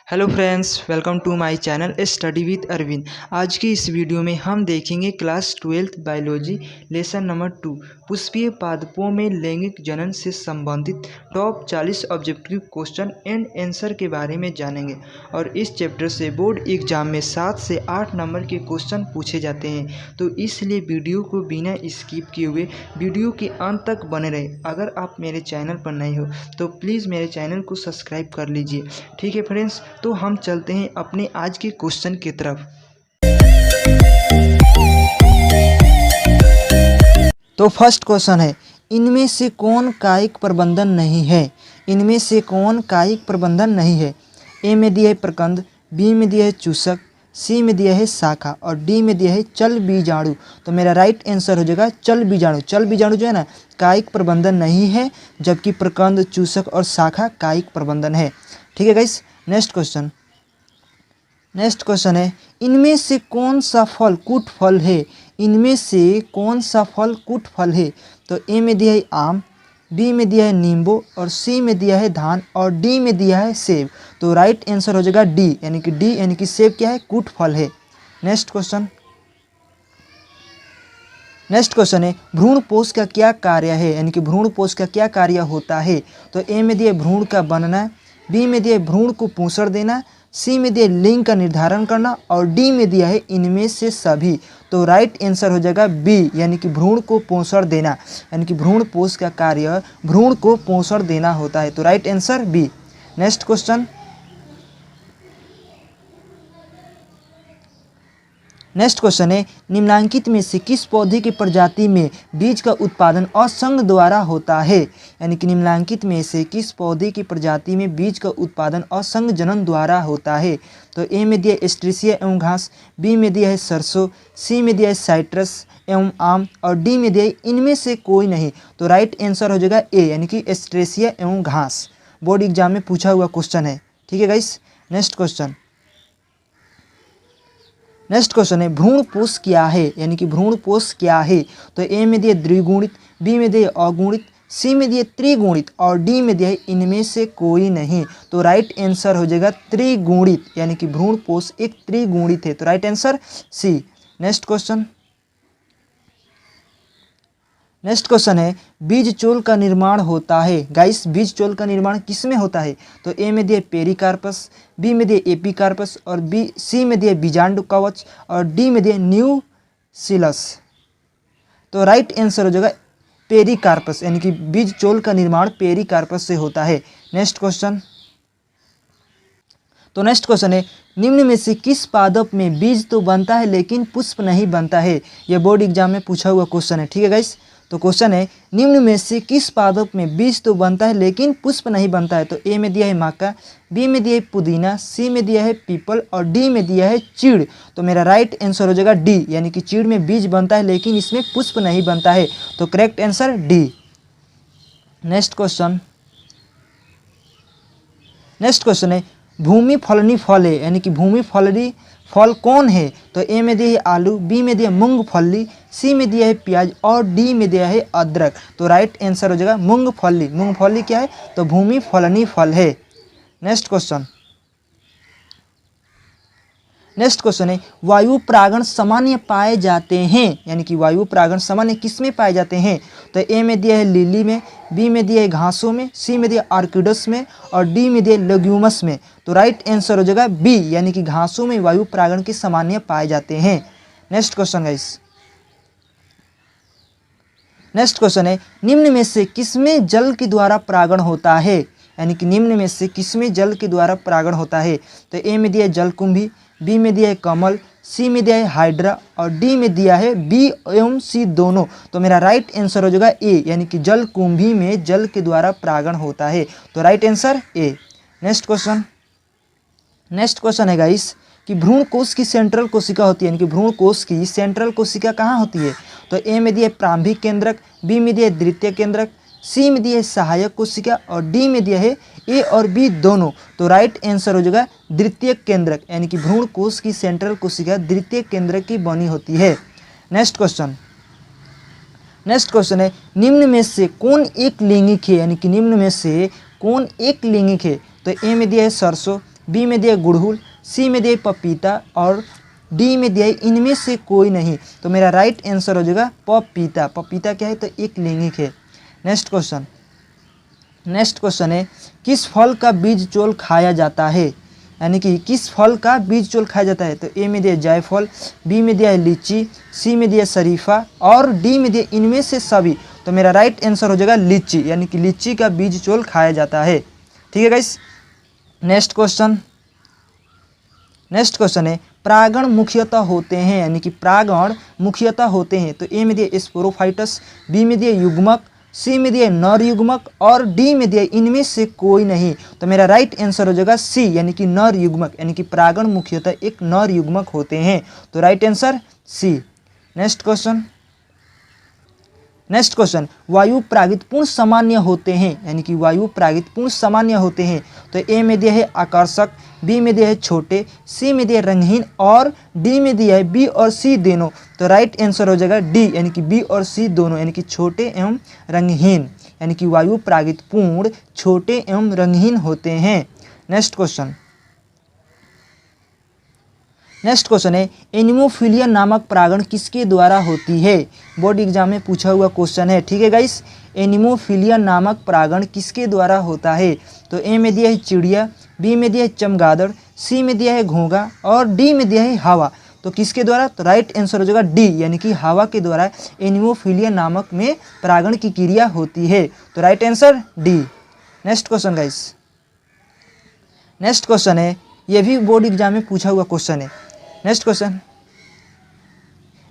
Hello friends, welcome to my channel study with Arvind. आज की इस वीडियो में हम देखेंगे class 12th biology lesson number 2 पुष्पीय पादपों में लैंगिक जनन से संबंधित top 40 objective question and answer के बारे में जानेंगे। और इस चैप्टर से बोर्ड एग्जाम में 7 से 8 नंबर के क्वेश्चन पूछे जाते हैं, तो इसलिए वीडियो को बिना स्किप किए हुए वीडियो के अंत तक बने रहे। अगर आप मेरे चैनल पर नए हो तो प्लीज़ मेरे चैनल को सब्सक्राइब कर लीजिए। ठीक है फ्रेंड्स, तो हम चलते हैं अपने आज के क्वेश्चन की तरफ। तो फर्स्ट क्वेश्चन है, इनमें से कौन कायिक प्रबंधन नहीं है? इनमें से कौन कायिक प्रबंधन नहीं है? ए में दिया है प्रकंद, बी में दिया है चूसक, सी में दिया है शाखा और डी में दिया है चल बीजाणु। तो मेरा राइट आंसर हो जाएगा चल बीजाणु। चल बीजाणु जो है ना, कायिक प्रबंधन नहीं है, जबकि प्रकंद, चूसक और शाखा कायिक प्रबंधन है। ठीक है गाइस, नेक्स्ट क्वेश्चन है, इनमें से कौन सा फल कुट फल है? इनमें से कौन सा फल कुट फल है? तो ए में दिया है आम, बी में दिया है नींबू और सी में दिया है धान और डी में दिया है सेब। तो राइट आंसर हो जाएगा डी, यानी कि सेब क्या है? कुट फल है। नेक्स्ट क्वेश्चन है, भ्रूण पोष का क्या कार्य है? यानी कि भ्रूण पोष का क्या कार्य होता है? तो ए में दिया भ्रूण का बनना, बी में दिया भ्रूण को पोषण देना, सी में दिया लिंग का निर्धारण करना और डी में दिया है इनमें से सभी। तो राइट आंसर हो जाएगा बी, यानी कि भ्रूण को पोषण देना, यानी कि भ्रूण पोष का कार्य भ्रूण को पोषण देना होता है। तो right answer B. Next question है, निम्नलिखित में से किस पौधे की प्रजाति में बीज का उत्पादन असंग द्वारा होता है? यानी कि निम्नलिखित में से किस पौधे की प्रजाति में बीज का उत्पादन असंग जनन द्वारा होता है? तो ए में दिया एस्ट्रेसिया एवं घास, बी में दिया है सरसों, सी में दिया है साइट्रस एवं आम और डी में दिया है इनमें से कोई नहीं। तो राइट आंसर हो जाएगा ए, यानी कि एस्ट्रेसिया एवं घास। बोर्ड एग्जाम में पूछा हुआ क्वेश्चन है। ठीक है गाइस, नेक्स्ट क्वेश्चन है, भ्रूण पोष क्या है? यानी कि भ्रूण पोष क्या है? तो ए में दिया द्विगुणित, बी में दिया अगुणित, सी में दिया त्रिगुणित और डी में दिया इनमें से कोई नहीं। तो राइट आंसर हो जाएगा त्रिगुणित, यानी कि भ्रूण पोष एक त्रिगुणित है। तो right answer C. Next question है, बीज चोल का निर्माण होता है। गाइस, बीज चोल का निर्माण किस में होता है? तो ए में दिया पेरिकार्पस, बी में दिया एपिकार्पस और सी में दिया बीजांडु कवच और डी में दिया न्यूसिलस। तो राइट आंसर हो जाएगा पेरिकार्पस, यानी कि बीज चोल का निर्माण पेरिकार्पस से होता है। नेक्स्ट क्वेश्चन है, निम्न में से किस पादप में बीज तो बनता है लेकिन पुष्प नहीं बनता है? यह बोर्ड एग्जाम में पूछा हुआ क्वेश्चन है। ठीक है गाइस, तो क्वेश्चन है, निम्न में से किस पादप में बीज तो बनता है लेकिन पुष्प नहीं बनता है? तो ए में दिया है माका, बी में दिया है पुदीना, सी में दिया है पीपल और डी में दिया है चीड़। तो मेरा राइट आंसर हो जाएगा डी, यानी कि चीड़ में बीज बनता है लेकिन इसमें पुष्प नहीं बनता है। तो correct answer D. Next question है, भूमि फलनी फल है, यानी कि भूमि फलनी फल कौन है? तो ए में दिया है आलू, बी में दिया मूंगफली, सी में दिया है प्याज और डी में दिया है अदरक। तो राइट आंसर हो जाएगा मूंगफली। मूंगफली क्या है? तो भूमि फलनी फल है। नेक्स्ट क्वेश्चन है, वायु परागण सामान्य पाए जाते हैं, यानी कि वायु परागण सामान्य किस में पाए जाते हैं? तो ए में दिया है लिली में, बी में दिया है घासों में, सी में दिया आर्किडस में और डी में दिया लेग्यूमस में। तो राइट आंसर हो जाएगा बी, यानी कि घासों में वायु परागण के सामान्य पाए जाते हैं। नेक्स्ट क्वेश्चन है, निम्न में से किसमें जल के द्वारा परागण होता है? यानी कि निम्न में से किसमें जल के द्वारा परागण होता है? तो ए में दिया है जलकुंभी, बी में दिया है कमल, सी में दिया है हाइड्रा और डी में दिया है बी एवं सी दोनों। तो मेरा राइट आंसर हो जाएगा ए, यानी कि जलकुंभी में जल के द्वारा परागण होता है। तो right answer A. Next question है गाइस, कि भ्रूण कोश की सेंट्रल कोशिका होती है, यानी कि भ्रूण कोश की सेंट्रल कोशिका कहाँ होती है? तो ए में दिया है प्रारंभिक केंद्रक, बी में दिया है द्वितीय केंद्रक, सी में दिया है सहायक कोशिका और डी में दिया है ए और बी दोनों। तो राइट आंसर हो जाएगा द्वितीय केंद्रक, यानी कि भ्रूण कोश की सेंट्रल कोशिका द्वितीय केंद्रक की बनी होती है। नेक्स्ट क्वेश्चन है, निम्न में से कौन एक लैंगिक है? यानी कि निम्न में से कौन एक लैंगिक है? तो ए में दिया है सरसों, बी में दिया है गुड़हल, सी में दिया है पपीता और डी में दिया है इनमें से कोई नहीं। तो मेरा राइट आंसर हो जाएगा पपीता। पपीता क्या है तो एक लिंगिक है। नेक्स्ट क्वेश्चन है किस फल का बीज चोल खाया जाता है, यानी कि किस फल का बीज चोल खाया जाता है। तो ए में दिया जायफल, बी में दिया है लीची, सी में दिया शरीफा और डी में दिया इनमें से सभी। तो मेरा राइट आंसर हो जाएगा लीची, यानी कि लीची का बीज चोल खाया जाता है। ठीक है गाइस। नेक्स्ट क्वेश्चन है परागण मुख्यतः होते हैं, यानी कि परागण मुख्यतः होते हैं। तो ए में दिया स्पोरोफाइटस, बी में दिया युग्मक, सी में दिया नर युग्मक और डी में दिया इनमें से कोई नहीं। तो मेरा राइट आंसर हो जाएगा सी, यानी कि नर युग्मक, यानी कि परागण मुख्यतः एक नर युग्मक होते हैं। तो right answer C. Next question वायु परागित पूर्ण सामान्य होते हैं, यानी कि वायु परागित पूर्ण सामान्य होते हैं। तो ए में दिया है आकर्षक, बी में दिया है छोटे, सी में दिया है रंगहीन और डी में दिया है बी और सी दोनों। तो राइट आंसर हो जाएगा डी, यानी कि बी और सी दोनों, यानी कि छोटे एवं रंगहीन, यानी कि वायु परागित पूर्ण छोटे एवं रंगहीन होते हैं। नेक्स्ट क्वेश्चन है एनिमोफिलिया नामक परागण किसके द्वारा होती है। बोर्ड एग्जाम में पूछा हुआ क्वेश्चन है। ठीक है गाइस, एनिमोफिलिया नामक परागण किसके द्वारा होता है। तो ए में दिया है चिड़िया, बी में दिया है चमगादड़, सी में दिया है घोंघा और डी में दिया है हवा। तो किसके द्वारा। तो राइट आंसर हो जाएगा डी, यानी कि हवा के द्वारा एनिमोफिलिया नामक में परागण की क्रिया होती है। तो right answer D. Next question है ये भी बोर्ड एग्जाम में पूछा हुआ क्वेश्चन है।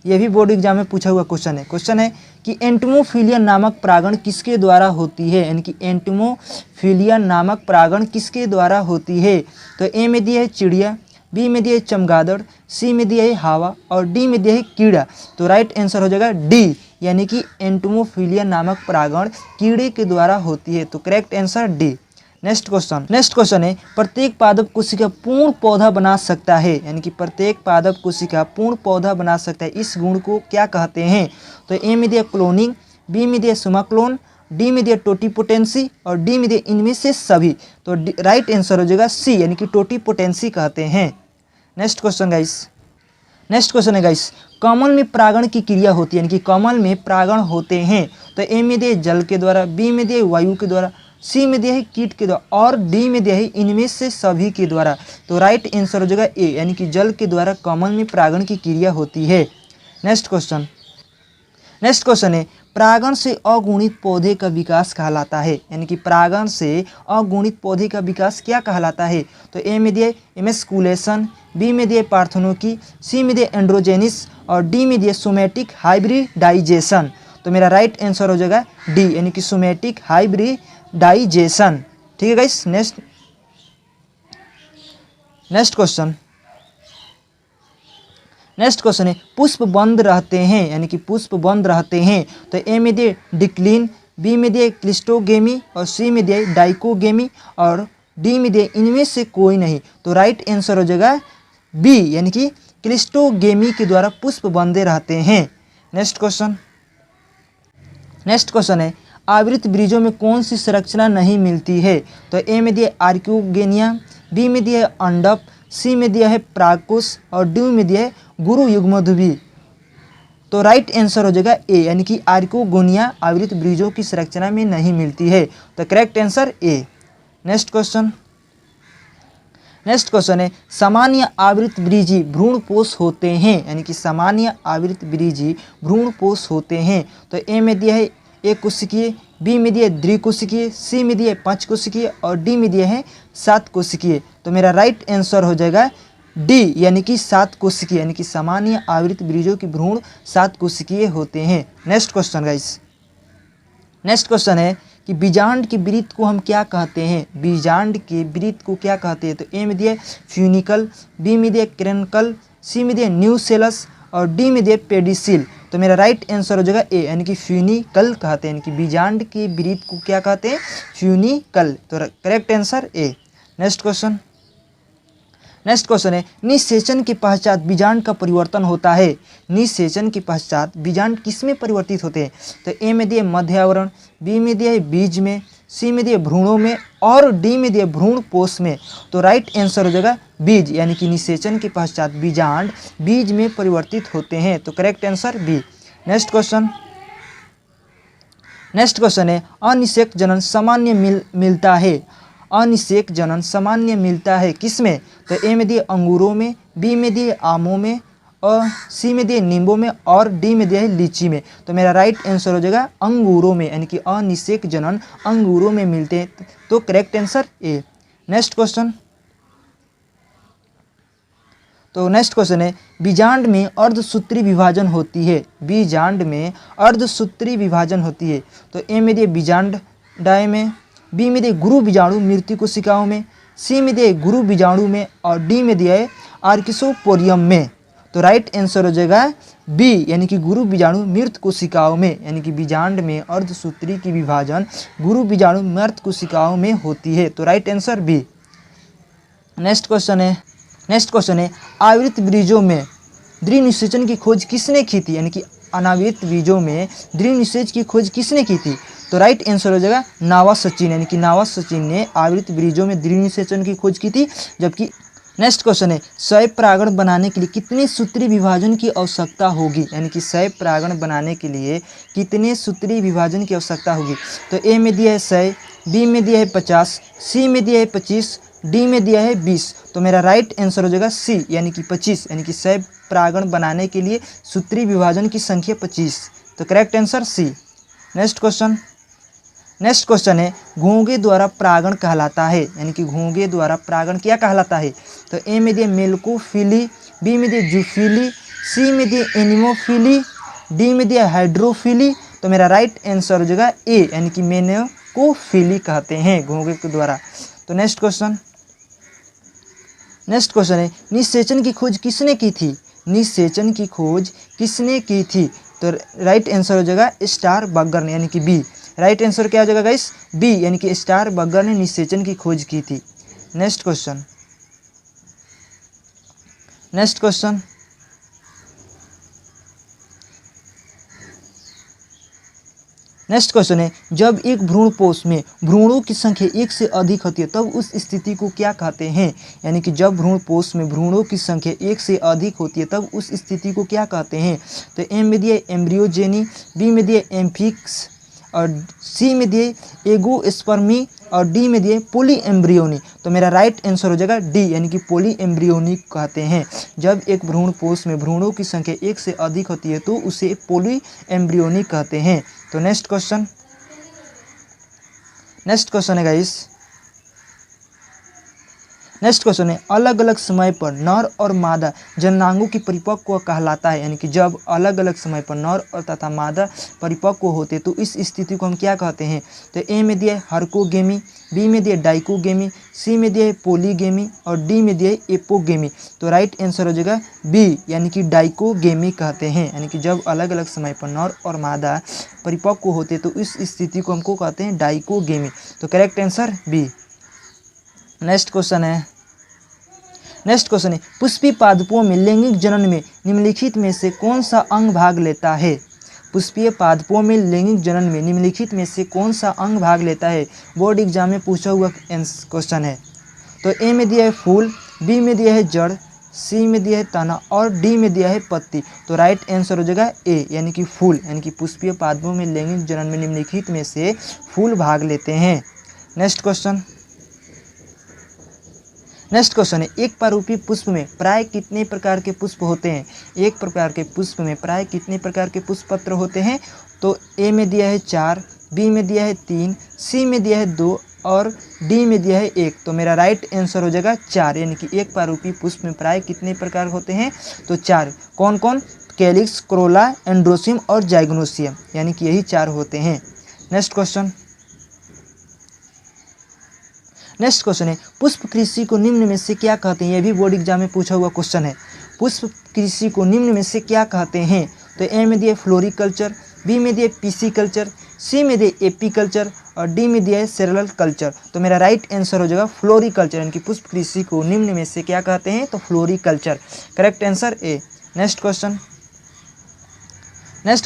ये भी बोर्ड एग्जाम में पूछा हुआ क्वेश्चन है कि एंटमोफिलिया नामक परागण किसके द्वारा होती है, यानी कि एंटमोफिलिया नामक परागण किसके द्वारा होती है। तो ए में दिया है चिड़िया, बी में दिया है चमगादड़, सी में दिया है हवा और डी में दिया है कीड़ा। तो राइट आंसर हो जाएगा डी, यानी कि एंटमोफिलिया नामक परागण कीड़े के द्वारा होती है। तो correct answer D. Next question है प्रत्येक पादप कोशिका पूर्ण पौधा बना सकता है, यानी कि प्रत्येक पादप कोशिका पूर्ण पौधा बना सकता है। इस गुण को क्या कहते हैं। तो ए में दिया क्लोनिंग, बी में दिया सुमाक्लोन, डी में दिया टोटीपोटेंसी और डी में दिया इनमें से सभी। तो राइट आंसर हो जाएगा सी, यानी कि टोटीपोटेंसी कहते हैं। नेक्स्ट क्वेश्चन है गाइस कमल में परागण की क्रिया होती है, यानी कि कमल में परागण होते हैं। तो ए में दिया जल के द्वारा, बी में दिया वायु के द्वारा, सी में दिया है कीट के द्वारा और डी में दिया है इनमें से सभी के द्वारा। तो राइट आंसर हो जाएगा ए, यानी कि जल के द्वारा कमल में परागण की क्रिया होती है। नेक्स्ट क्वेश्चन है परागण से अगुणित पौधे का विकास कहलाता है, यानी कि परागण से अगुणित पौधे का विकास क्या कहलाता है। तो ए में दिया एमेस्कुलेशन, बी में दिया पार्थेनोकी, सी में दिया एंड्रोजेनिस और डी में दिया सोमैटिक हाइब्रिडाइजेशन। तो मेरा राइट आंसर हो जाएगा डी, यानी कि सोमैटिक हाइब्रिडाइजेशन। ठीक है गाइस। नेक्स्ट क्वेश्चन है पुष्प बंद रहते हैं, यानी कि पुष्प बंद रहते हैं। तो ए में दिए डिक्लिन, बी में दिए क्लिस्टोगेमी और सी में दिए डाइकोगेमी और डी में दिए इनमें से कोई नहीं। तो राइट आंसर हो जाएगा बी, यानी कि क्लिस्टोगेमी के द्वारा पुष्प बंदे रहते हैं। नेक्स्ट क्वेश्चन है आवृत बीजों में कौन सी संरचना नहीं मिलती है। तो ए में दिया आर्क्योगेनिया, बी में दिया है अंडप, सी में दिया है प्राकुश और डी में दिया है गुरु युग्मध्रुवी। तो राइट आंसर हो जाएगा ए, यानी कि आर्क्योगोनिया आवृत बीजों की संरचना में नहीं मिलती है। तो correct answer A. Next question है सामान्य आवृत बीजी भ्रूणपोष होते हैं, यानी कि सामान्य आवृत बीजी भ्रूणपोष होते हैं। तो ए में दिया है एक कोशिकीय, बी में दिया है द्विकोशिकीय, सी में दिया है 5 कोशिकीय और डी में दिया है 7 कोशिकीय। तो मेरा राइट आंसर हो जाएगा डी, यानी कि 7 कोशिकीय, यानी कि सामान्य आवृत बीजों की भ्रूण 7 कोशिकीय होते हैं। नेक्स्ट क्वेश्चन है कि बीजांड के वृत्त को हम क्या कहते हैं। बीजांड के वृत्त को क्या कहते हैं। तो ए में दिया फ्यूनिकल, बी में दिया क्रेनकल, सी में दिया न्यूसेलस और डी में दिया पेडिसिल। तो मेरा राइट आंसर हो जाएगा ए, यानी कि फ्यूनिकल कहते हैं, यानी कि बीजांड के वृत्त को क्या कहते हैं, फ्यूनिकल। तो correct answer A. Next question है निषेचन के पश्चात बीजांड का परिवर्तन होता है। निषेचन के पश्चात बीजांड किस में परिवर्तित होते हैं। तो ए में दिए मध्यावरण, बी में दिया है बीज में, सी में दिए भ्रूणों में और डी में दिए भ्रूण पोष में। तो राइट आंसर हो जाएगा बीज, यानी कि निषेचन के पश्चात बीजांड बीज में परिवर्तित होते हैं। तो correct answer B. Next question है अनिषेक जनन सामान्य मिलता है। अनिषेक जनन सामान्य मिलता है किसमें? तो ए में दिए अंगूरों में, बी में दिए आमों में, और सी में दिए नींबू में, और डी में दिया है लीची में। तो मेरा राइट आंसर हो जाएगा अंगूरों में, यानी कि अनिषेक जनन अंगूरों में मिलते हैं। तो correct answer A. Next question है बीजांड में अर्धसूत्री विभाजन होती है। बीजांड में अर्धसूत्री विभाजन होती है। तो ए में दिए बीजांड डाय में, बी में दिए गुरु बीजाणु मृत्यु कोशिकाओं में, सी में दिए गुरु बीजाणु में, और डी में दिया है आर्किसोपोरियम में। तो राइट आंसर हो जाएगा बी, यानी कि गुरु बीजाणु मृत कोशिकाओं में, यानी कि बीजांड में अर्धसूत्री की विभाजन गुरु बीजाणु मृत कोशिकाओं में होती है। तो right answer B. Next question है आवृत बीजों में दृढ़ निषेचन की खोज किसने की थी? यानी कि अनावृत बीजों में दृढ़ निषेच की खोज किसने की थी? तो राइट आंसर हो जाएगा नावा सचिन, यानी कि नावा सचिन ने आवृत बीजों में दृढ़ निषेचन की खोज की थी। जबकि नेक्स्ट क्वेश्चन है स्वयं परागण बनाने के लिए कितने सूत्री विभाजन की आवश्यकता होगी? यानी कि स्वयं परागण बनाने के लिए कितने सूत्री विभाजन की आवश्यकता होगी? तो ए में दिया है 100, बी में दिया है 50, सी में दिया है 25, डी में दिया है 20। तो मेरा राइट आंसर हो जाएगा सी, यानी कि 25, यानी कि स्वयं परागण बनाने के लिए सूत्री विभाजन की संख्या 25। तो correct answer C. Next question है घोंघे द्वारा परागण कहलाता है। यानी कि घोंघे द्वारा परागण क्या कहलाता है? तो ए में दिए मेलकोफिली, बी में दिए जूफिली, सी में दिए एनिमोफिली, डी में दिया हाइड्रोफिली। तो मेरा राइट आंसर हो जाएगा ए, यानी कि मेलकोफिली कहते हैं घोंघे के द्वारा। तो नेक्स्ट क्वेश्चन है निषेचन की खोज किसने की थी? निषेचन की खोज किसने की थी? तो राइट आंसर हो जाएगा स्टार बर्गर ने, यानी कि बी। राइट आंसर क्या हो जाएगा गाइस? बी, यानी कि स्टार बर्गर ने निषेचन की खोज की थी। नेक्स्ट क्वेश्चन है जब एक भ्रूणपोष में भ्रूणों की संख्या 1 से अधिक होती है तब उस स्थिति को क्या कहते हैं? यानी कि जब भ्रूणपोष में भ्रूणों की संख्या 1 से अधिक होती है तब उस स्थिति को क्या कहते हैं? तो ए में दिए एम्ब्रियोजेनी, बी में दिए एम्फिक्स, और सी में दिए एगोस्पर्मी, और डी में दिए पोली एम्ब्रियोनी। तो मेरा राइट आंसर हो जाएगा डी, यानी कि पोली एम्ब्रियोनी कहते हैं। जब एक भ्रूणपोष में भ्रूणों की संख्या 1 से अधिक होती है तो उसे पोली एम्ब्रियोनी कहते हैं। तो नेक्स्ट क्वेश्चन है गाइस, नेक्स्ट क्वेश्चन है अलग अलग समय पर नर और मादा जननांगों की परिपक्व कहलाता है। यानी कि जब अलग अलग समय पर नर और तथा मादा परिपक्व होते तो इस स्थिति को हम क्या कहते हैं? तो ए में दिया है हर्कोगेमी, बी में दिया डाइकोगेमी, सी में दिया है पोलीगेमी, और डी में दिया है एपोगेमी। तो राइट आंसर हो जाएगा बी, यानी कि डाइकोगेमी कहते हैं। यानी कि जब अलग अलग समय पर नर और मादा परिपक्व होते तो इस स्थिति को हमको कहते हैं डाइकोगेमी। तो correct answer B. Next question है पुष्पीय पादपों में लैंगिक जनन में निम्नलिखित में से कौन सा अंग भाग लेता है? पुष्पीय पादपों में लैंगिक जनन में निम्नलिखित में से कौन सा अंग भाग लेता है? बोर्ड एग्जाम में पूछा हुआ क्वेश्चन है। तो ए में दिया है फूल, बी में दिया है जड़, सी में दिया है तना, और डी में दिया है पत्ती। तो राइट आंसर हो जाएगा ए, यानी कि फूल, यानी कि पुष्पीय पादपों में लैंगिक जनन में निम्नलिखित में से फूल भाग लेते हैं। नेक्स्ट क्वेश्चन है एक पारूपी पुष्प में प्राय कितने प्रकार के पुष्प होते हैं? एक प्रकार के पुष्प में प्राय कितने प्रकार के पुष्प पत्र होते हैं? तो ए में दिया है 4, बी में दिया है 3, सी में दिया है 2, और डी में दिया है 1। तो मेरा राइट आंसर हो जाएगा 4, यानी कि एक पारूपी पुष्प में प्राय कितने प्रकार होते हैं? तो 4। कौन कौन? कैलिक्स, कोरोला, एंड्रोसियम और जाइगोनोसियम, यानी कि यही 4 होते हैं। नेक्स्ट क्वेश्चन है पुष्प कृषि को निम्न में से क्या कहते हैं? यह भी बोर्ड एग्जाम में पूछा हुआ क्वेश्चन है। पुष्प कृषि को निम्न में से क्या कहते हैं? तो ए में दिया फ्लोरिकल्चर, बी में दिया पिसिकल्चर, सी में दिया एपीकल्चर, और डी में दिया है सेरेलल कल्चर। तो मेरा राइट आंसर हो जाएगा फ्लोरिकल्चर, यानी कि पुष्प कृषि को निम्न में से क्या कहते हैं? तो floriculture. Correct answer A. Next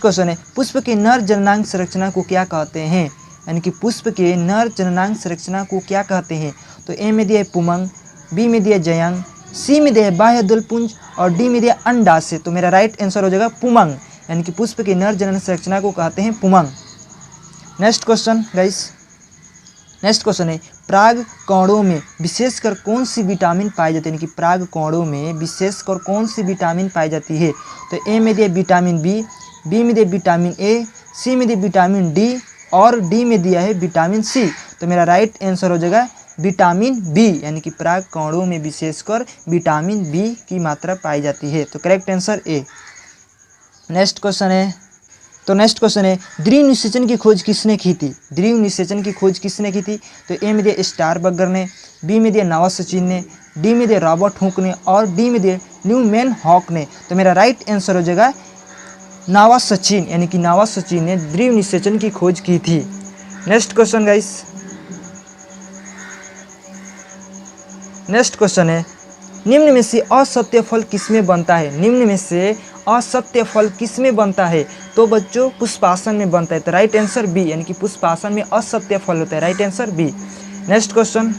question है पुष्प के नर जननांग संरचना को क्या कहते हैं? यानी कि पुष्प के नर जननांग संरचना को क्या कहते हैं? तो ए में दिया है पुमंग, बी में दिया है जयांग, सी में दिया है बाह्य दलपुंज और डी में दिया है अंडाशय। तो मेरा राइट आंसर हो जाएगा पुमंग, यानी कि पुष्प के नर जनन संरचना को कहते हैं पुमंग। Next question guys, next question है पराग कणों में विशेषकर कौन सी विटामिन पाई जाती है? यानी कि पराग कणों में विशेषकर कौन सी विटामिन पाई जाती है? तो ए में दिया विटामिन बी में दिया विटामिन ए, सी में दिया विटामिन डी और डी में दिया है विटामिन सी। तो मेरा राइट आंसर हो जाएगा विटामिन बी, यानी कि पराग कणों में विशेषकर विटामिन बी की मात्रा पाई जाती है। तो correct answer A. Next question है, तो नेक्स्ट क्वेश्चन है द्वितीय निषेचन की खोज किसने की थी? द्वितीय निषेचन की खोज किसने की थी? तो ए में दिया स्टारबर्गर ने, बी में दिया नावासचिन ने, डी में दिया रॉबर्ट हुक ने और डी में दिया न्यूमैन हॉक ने। तो मेरा राइट आंसर हो जाएगा नावासचिन, यानी कि नावासचिन ने द्वितीय निषेचन की खोज की थी। Next question guys, next question है निम्न में से असत्य फल किसमें बनता है? निम्न में से असत्य फल किसमें बनता है? तो बच्चों पुष्पासन में बनता है। तो राइट आंसर बी, यानी कि पुष्पासन में असत्य फल होता है। Right answer B. Next question,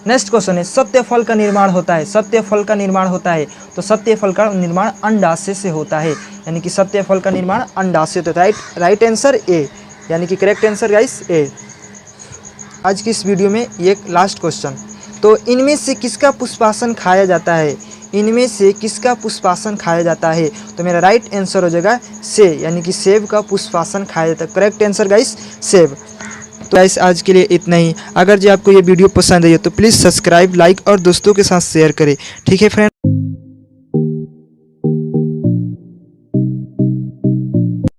next question है सत्य फल का निर्माण होता है, सत्य फल का निर्माण होता है। तो सत्य फल का निर्माण अंडाशय से होता है, यानी कि सत्य फल का निर्माण अंडाशय होता है। राइट आंसर ए, यानी कि करेक्ट आंसर गाइस ए। आज की इस वीडियो में एक लास्ट क्वेश्चन, तो इनमें से किसका पुष्पासन खाया जाता है? इनमें से किसका पुष्पासन खाया जाता है? तो मेरा राइट आंसर हो जाएगा से, यानी कि सेब का पुष्पासन खाया जाता है। करेक्ट आंसर गाइस सेब। तो गाइस आज के लिए इतना ही। अगर जो आपको ये वीडियो पसंद आई हो तो प्लीज़ सब्सक्राइब, लाइक और दोस्तों के साथ शेयर करें। ठीक है फ्रेंड।